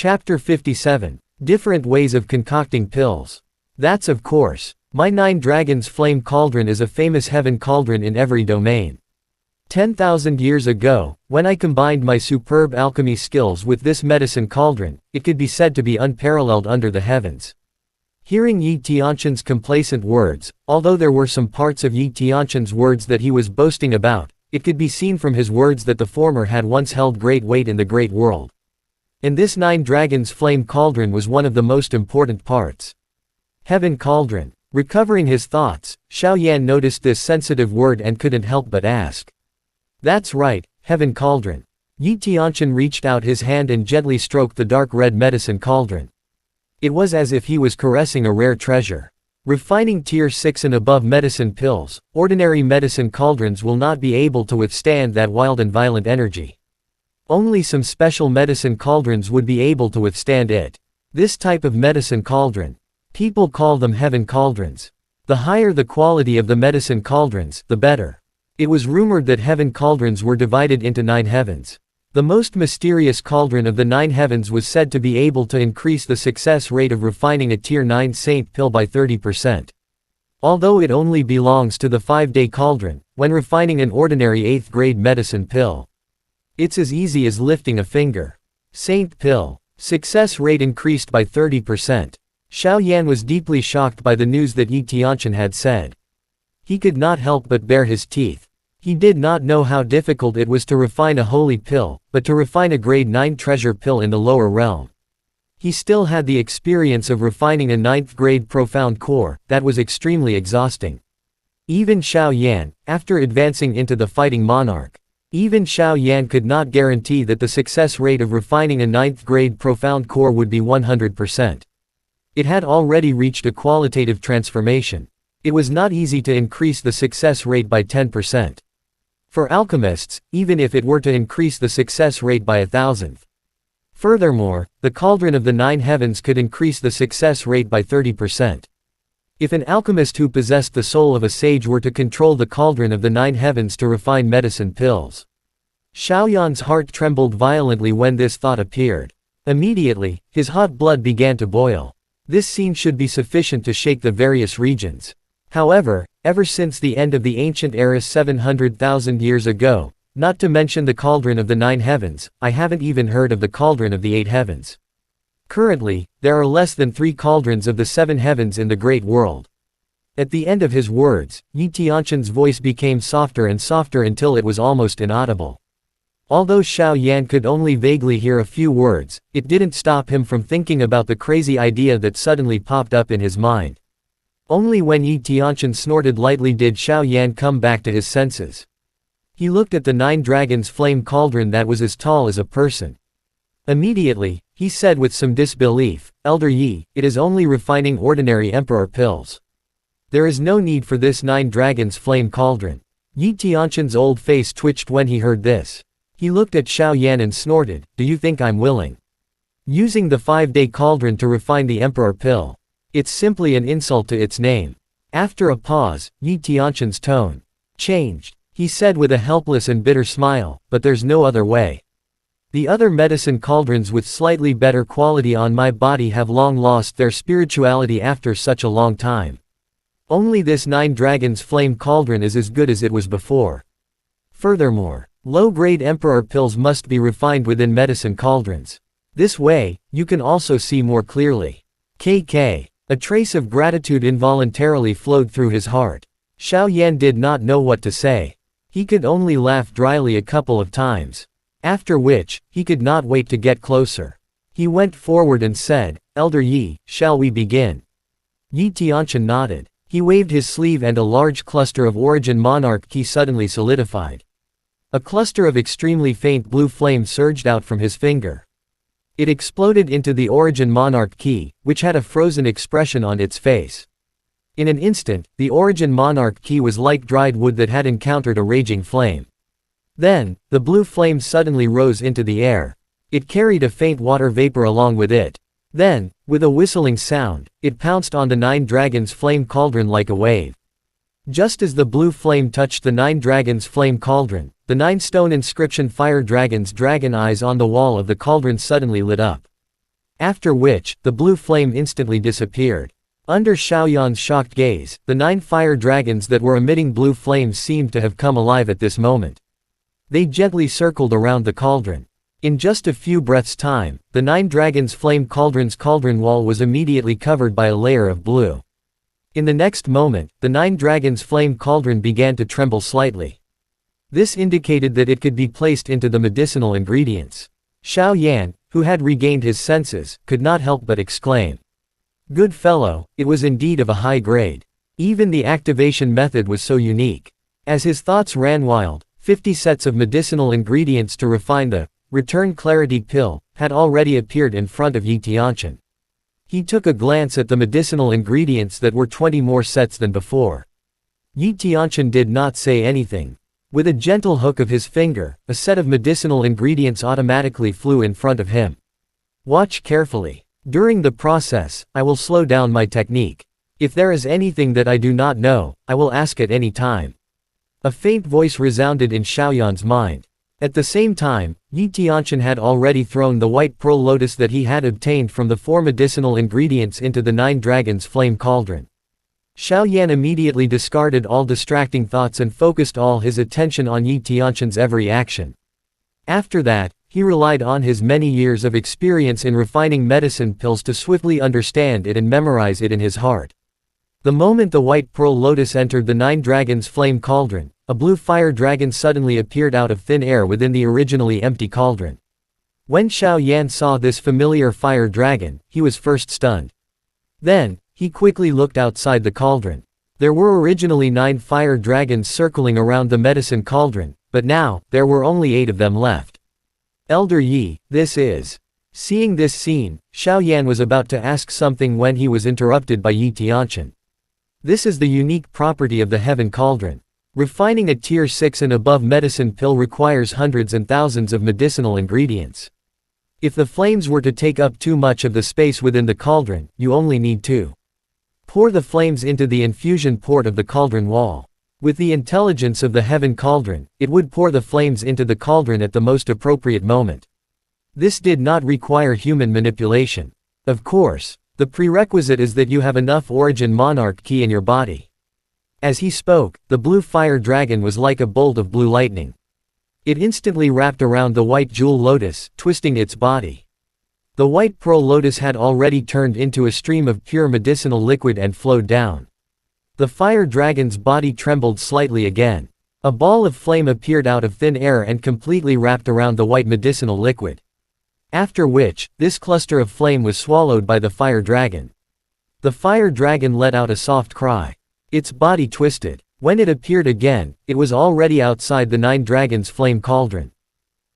Chapter 57. Different Ways of Concocting Pills. That's of course. My 9 Dragons Flame Cauldron is a famous heaven cauldron in every domain. 10,000 years ago, when I combined my superb alchemy skills with this medicine cauldron, it could be said to be unparalleled under the heavens. Hearing Yi Tianshan's complacent words, although there were some parts of Yi Tianshan's words that he was boasting about, it could be seen from his words that the former had once held great weight in the great world. And this 9 Dragons Flame Cauldron was one of the most important parts. Heaven Cauldron. Recovering his thoughts, Xiao Yan noticed this sensitive word and couldn't help but ask. That's right, Heaven Cauldron. Yi Tianshan reached out his hand and gently stroked the dark red medicine cauldron. It was as if he was caressing a rare treasure. Refining Tier 6 and above medicine pills, ordinary medicine cauldrons will not be able to withstand that wild and violent energy. Only some special medicine cauldrons would be able to withstand it. This type of medicine cauldron. People call them heaven cauldrons. The higher the quality of the medicine cauldrons, the better. It was rumored that heaven cauldrons were divided into 9 heavens. The most mysterious cauldron of the 9 heavens was said to be able to increase the success rate of refining a Tier 9 saint pill by 30%. Although it only belongs to the 5-day cauldron, when refining an ordinary 8th grade medicine pill, it's as easy as lifting a finger. Saint pill. Success rate increased by 30%. Xiao Yan was deeply shocked by the news that Yi Tianshan had said. He could not help but bare his teeth. He did not know how difficult it was to refine a holy pill, but to refine a grade 9 treasure pill in the lower realm. He still had the experience of refining a 9th grade profound core, that was extremely exhausting. Even Xiao Yan, after advancing into the fighting monarch, even Xiao Yan could not guarantee that the success rate of refining a 9th grade profound core would be 100%. It had already reached a qualitative transformation. It was not easy to increase the success rate by 10%. For alchemists, even if it were to increase the success rate by 1,000th. Furthermore, the cauldron of the 9 heavens could increase the success rate by 30%. If an alchemist who possessed the soul of a sage were to control the cauldron of the 9 heavens to refine medicine pills. Xiao Yan's heart trembled violently when this thought appeared. Immediately, his hot blood began to boil. This scene should be sufficient to shake the various regions. However, ever since the end of the ancient era 700,000 years ago, not to mention the cauldron of the 9 heavens, I haven't even heard of the cauldron of the 8 heavens. Currently, there are less than 3 cauldrons of the 7 heavens in the great world. At the end of his words, Yi Tianshan's voice became softer and softer until it was almost inaudible. Although Xiao Yan could only vaguely hear a few words, it didn't stop him from thinking about the crazy idea that suddenly popped up in his mind. Only when Yi Tianshan snorted lightly did Xiao Yan come back to his senses. He looked at the 9 Dragons Flame Cauldron that was as tall as a person. Immediately, he said with some disbelief, Elder Yi, it is only refining ordinary Emperor pills. There is no need for this 9 Dragons Flame Cauldron. Yi Tianshan's old face twitched when he heard this. He looked at Xiao Yan and snorted, do you think I'm willing? Using the 5-day cauldron to refine the Emperor pill. It's simply an insult to its name. After a pause, Yi Tianshan's tone changed. He said with a helpless and bitter smile, but there's no other way. The other medicine cauldrons with slightly better quality on my body have long lost their spirituality after such a long time. Only this 9 Dragons Flame Cauldron is as good as it was before. Furthermore, low-grade Emperor pills must be refined within medicine cauldrons. This way, you can also see more clearly. KK. A trace of gratitude involuntarily flowed through his heart. Xiao Yan did not know what to say. He could only laugh dryly a couple of times. After which, he could not wait to get closer. He went forward and said, Elder Yi, shall we begin? Yi Tianshan nodded. He waved his sleeve and a large cluster of Origin Monarch Key suddenly solidified. A cluster of extremely faint blue flame surged out from his finger. It exploded into the Origin Monarch Key, which had a frozen expression on its face. In an instant, the Origin Monarch Key was like dried wood that had encountered a raging flame. Then, the blue flame suddenly rose into the air. It carried a faint water vapor along with it. Then, with a whistling sound, it pounced on the 9 Dragons Flame Cauldron like a wave. Just as the blue flame touched the 9 Dragons Flame Cauldron, the 9 stone inscription Fire Dragon's dragon eyes on the wall of the cauldron suddenly lit up. After which, the blue flame instantly disappeared. Under Xiaoyan's shocked gaze, the 9 fire dragons that were emitting blue flames seemed to have come alive at this moment. They gently circled around the cauldron. In just a few breaths' time, the 9 dragons' flame cauldron's cauldron wall was immediately covered by a layer of blue. In the next moment, the 9 dragons' flame cauldron began to tremble slightly. This indicated that it could be placed into the medicinal ingredients. Xiao Yan, who had regained his senses, could not help but exclaim. Good fellow, it was indeed of a high grade. Even the activation method was so unique. As his thoughts ran wild, 50 sets of medicinal ingredients to refine the Return Clarity pill had already appeared in front of Yi Tianqian. He took a glance at the medicinal ingredients that were 20 more sets than before. Yi Tianqian did not say anything. With a gentle hook of his finger, a set of medicinal ingredients automatically flew in front of him. Watch carefully. During the process, I will slow down my technique. If there is anything that I do not know, I will ask at any time. A faint voice resounded in Xiaoyan's mind. At the same time, Yi Tianqian had already thrown the white pearl lotus that he had obtained from the 4 medicinal ingredients into the 9 dragons' flame cauldron. Xiao Yan immediately discarded all distracting thoughts and focused all his attention on Yi Tianqian's every action. After that, he relied on his many years of experience in refining medicine pills to swiftly understand it and memorize it in his heart. The moment the white pearl lotus entered the 9 dragons' flame cauldron, a blue fire dragon suddenly appeared out of thin air within the originally empty cauldron. When Xiao Yan saw this familiar fire dragon, he was first stunned. Then, he quickly looked outside the cauldron. There were originally 9 fire dragons circling around the medicine cauldron, but now, there were only 8 of them left. Elder Yi, this is. Seeing this scene, Xiao Yan was about to ask something when he was interrupted by Yi Tianqian. This is the unique property of the Heaven Cauldron. Refining a tier 6 and above medicine pill requires hundreds and thousands of medicinal ingredients. If the flames were to take up too much of the space within the cauldron, you only need to pour the flames into the infusion port of the cauldron wall. With the intelligence of the Heaven Cauldron, it would pour the flames into the cauldron at the most appropriate moment. This did not require human manipulation. Of course, the prerequisite is that you have enough origin monarch ki in your body. As he spoke, the blue fire dragon was like a bolt of blue lightning. It instantly wrapped around the white jewel lotus, twisting its body. The white pearl lotus had already turned into a stream of pure medicinal liquid and flowed down. The fire dragon's body trembled slightly again. A ball of flame appeared out of thin air and completely wrapped around the white medicinal liquid. After which, this cluster of flame was swallowed by the fire dragon. The fire dragon let out a soft cry. Its body twisted. When it appeared again, it was already outside the 9 dragons' flame cauldron.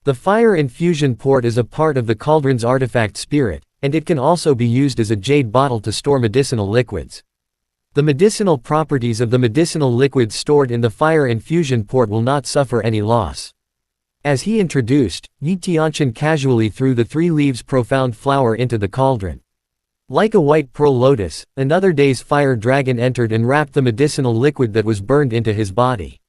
The fire infusion port is a part of the cauldron's artifact spirit, and it can also be used as a jade bottle to store medicinal liquids. The medicinal properties of the medicinal liquids stored in the fire infusion port will not suffer any loss. As he introduced, Yi Tianqian casually threw the 3 leaves profound flower into the cauldron. Like a white pearl lotus, another day's fire dragon entered and wrapped the medicinal liquid that was burned into his body.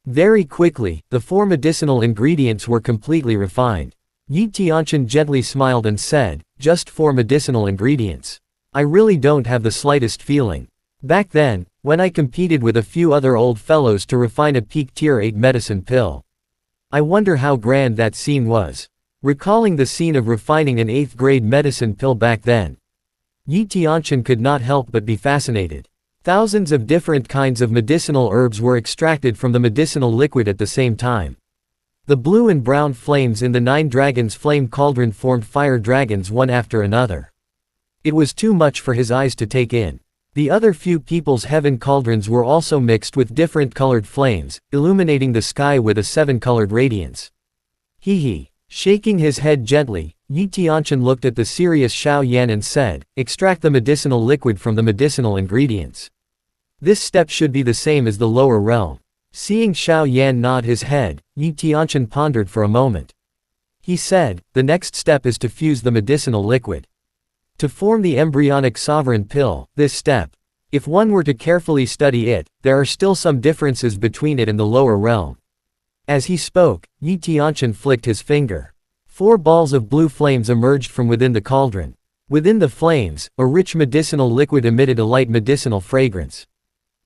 Very quickly, the 4 medicinal ingredients were completely refined. Yi Tianqian gently smiled and said, just 4 medicinal ingredients. I really don't have the slightest feeling. Back then, when I competed with a few other old fellows to refine a peak tier 8 medicine pill. I wonder how grand that scene was. Recalling the scene of refining an 8th grade medicine pill back then, Yi Tianqian could not help but be fascinated. Thousands of different kinds of medicinal herbs were extracted from the medicinal liquid at the same time. The blue and brown flames in the 9 dragons' flame cauldron formed fire dragons one after another. It was too much for his eyes to take in. The other few people's heaven cauldrons were also mixed with different colored flames, illuminating the sky with a 7-colored radiance. Hee. Shaking his head gently, Yi Tianqian looked at the serious Xiao Yan and said, extract the medicinal liquid from the medicinal ingredients. This step should be the same as the lower realm. Seeing Xiao Yan nod his head, Yi Tianqian pondered for a moment. He said, the next step is to fuse the medicinal liquid. To form the embryonic sovereign pill, this step. If one were to carefully study it, there are still some differences between it and the lower realm. As he spoke, Yi Tianqian flicked his finger. 4 balls of blue flames emerged from within the cauldron. Within the flames, a rich medicinal liquid emitted a light medicinal fragrance.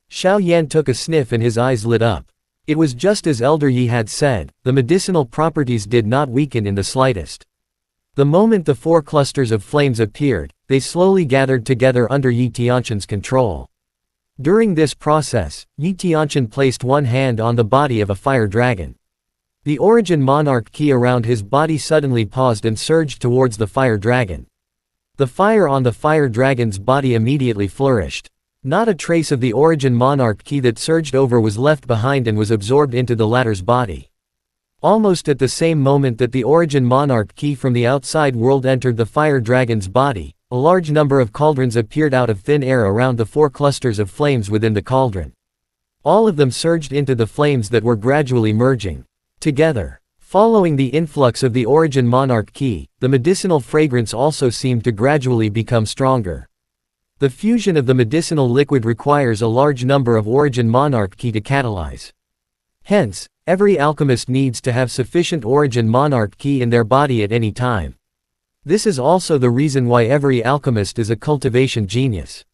Xiao Yan took a sniff and his eyes lit up. It was just as Elder Yi had said, the medicinal properties did not weaken in the slightest. The moment the 4 clusters of flames appeared, they slowly gathered together under Yi Tianshan's control. During this process, Yi Tianshan placed one hand on the body of a fire dragon. The origin monarch ki around his body suddenly paused and surged towards the fire dragon. The fire on the fire dragon's body immediately flourished. Not a trace of the origin monarch ki that surged over was left behind and was absorbed into the latter's body. Almost at the same moment that the origin monarch ki from the outside world entered the fire dragon's body, a large number of cauldrons appeared out of thin air around the 4 clusters of flames within the cauldron. All of them surged into the flames that were gradually merging together. Following the influx of the origin monarch ki, the medicinal fragrance also seemed to gradually become stronger. The fusion of the medicinal liquid requires a large number of origin monarch ki to catalyze. Hence, every alchemist needs to have sufficient origin monarch ki in their body at any time. This is also the reason why every alchemist is a cultivation genius.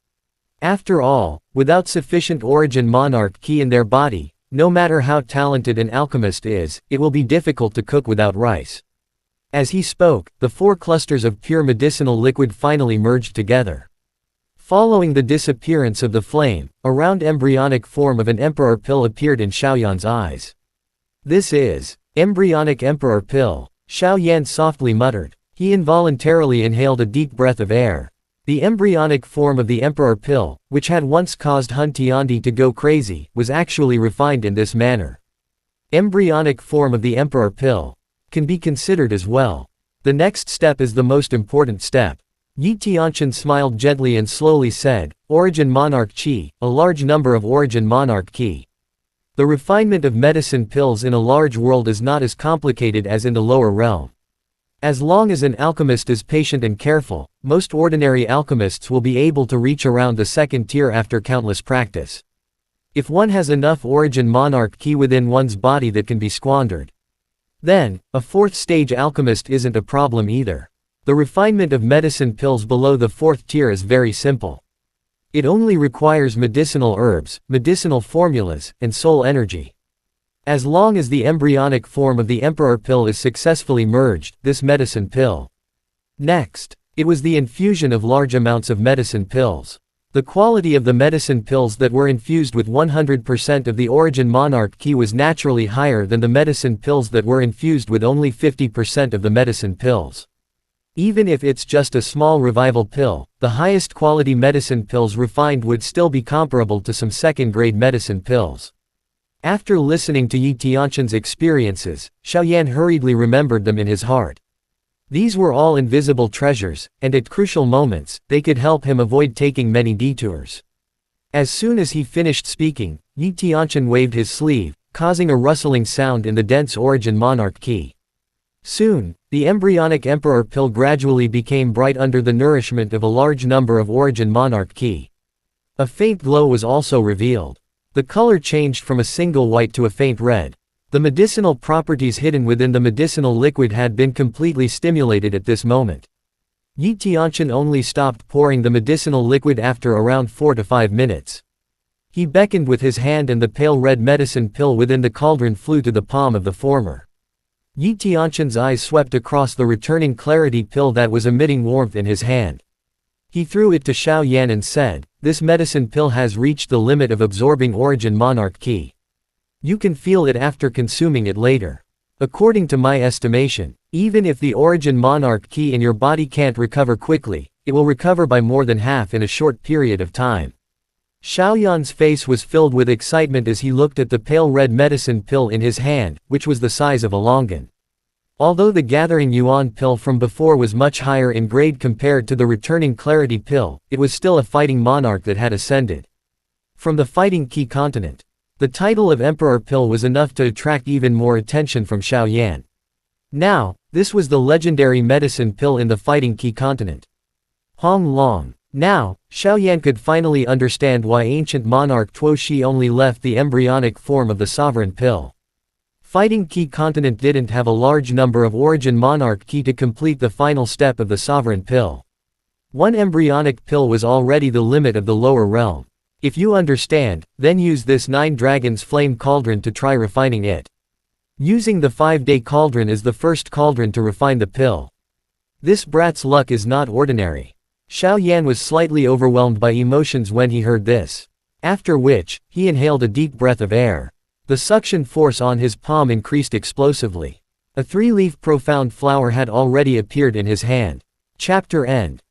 After all, without sufficient origin monarch ki in their body, no matter how talented an alchemist is, it will be difficult to cook without rice. As he spoke, the 4 clusters of pure medicinal liquid finally merged together. Following the disappearance of the flame, a round embryonic form of an emperor pill appeared in Xiaoyan's eyes. "This is embryonic emperor pill," Xiaoyan softly muttered. He involuntarily inhaled a deep breath of air. The embryonic form of the emperor pill, which had once caused Hun Tiandi to go crazy, was actually refined in this manner. Embryonic form of the emperor pill can be considered as well. The next step is the most important step. Yi Tianshan smiled gently and slowly said, "Origin monarch qi, a large number of origin monarch qi." The refinement of medicine pills in a large world is not as complicated as in the lower realm. As long as an alchemist is patient and careful, most ordinary alchemists will be able to reach around the 2nd tier after countless practice. If one has enough origin monarch qi within one's body that can be squandered, then, a 4th stage alchemist isn't a problem either. The refinement of medicine pills below the 4th tier is very simple. It only requires medicinal herbs, medicinal formulas, and soul energy. As long as the embryonic form of the emperor pill is successfully merged, this medicine pill. Next, it was the infusion of large amounts of medicine pills. The quality of the medicine pills that were infused with 100% of the origin monarch qi was naturally higher than the medicine pills that were infused with only 50% of the medicine pills. Even if it's just a small revival pill, the highest quality medicine pills refined would still be comparable to some second-grade medicine pills. After listening to Yi Tianshan's experiences, Xiaoyan hurriedly remembered them in his heart. These were all invisible treasures, and at crucial moments, they could help him avoid taking many detours. As soon as he finished speaking, Yi Tianshan waved his sleeve, causing a rustling sound in the dense origin monarch qi. Soon, the embryonic emperor pill gradually became bright under the nourishment of a large number of origin monarch qi. A faint glow was also revealed. The color changed from a single white to a faint red. The medicinal properties hidden within the medicinal liquid had been completely stimulated at this moment. Yi Tianshan only stopped pouring the medicinal liquid after around 4 to 5 minutes. He beckoned with his hand and the pale red medicine pill within the cauldron flew to the palm of the former. Yi Tianshan's eyes swept across the returning clarity pill that was emitting warmth in his hand. He threw it to Xiaoyan and said, "This medicine pill has reached the limit of absorbing origin monarch qi. You can feel it after consuming it later. According to my estimation, even if the origin monarch qi in your body can't recover quickly, it will recover by more than half in a short period of time." Xiaoyan's face was filled with excitement as he looked at the pale red medicine pill in his hand, which was the size of a longan. Although the gathering yuan pill from before was much higher in grade compared to the returning clarity pill, it was still a fighting monarch that had ascended from the fighting qi continent. The title of emperor pill was enough to attract even more attention from Xiaoyan. Now, this was the legendary medicine pill in the fighting qi continent. Hong Long. Now, Xiaoyan could finally understand why ancient monarch Tuo Shi only left the embryonic form of the sovereign pill. Fighting qi continent didn't have a large number of origin monarch qi to complete the final step of the sovereign pill. One embryonic pill was already the limit of the lower realm. If you understand, then use this 9 dragons flame cauldron to try refining it. Using the 5-day cauldron is the first cauldron to refine the pill. This brat's luck is not ordinary. Xiao Yan was slightly overwhelmed by emotions when he heard this. After which, he inhaled a deep breath of air. The suction force on his palm increased explosively. A 3-leaf profound flower had already appeared in his hand. Chapter end.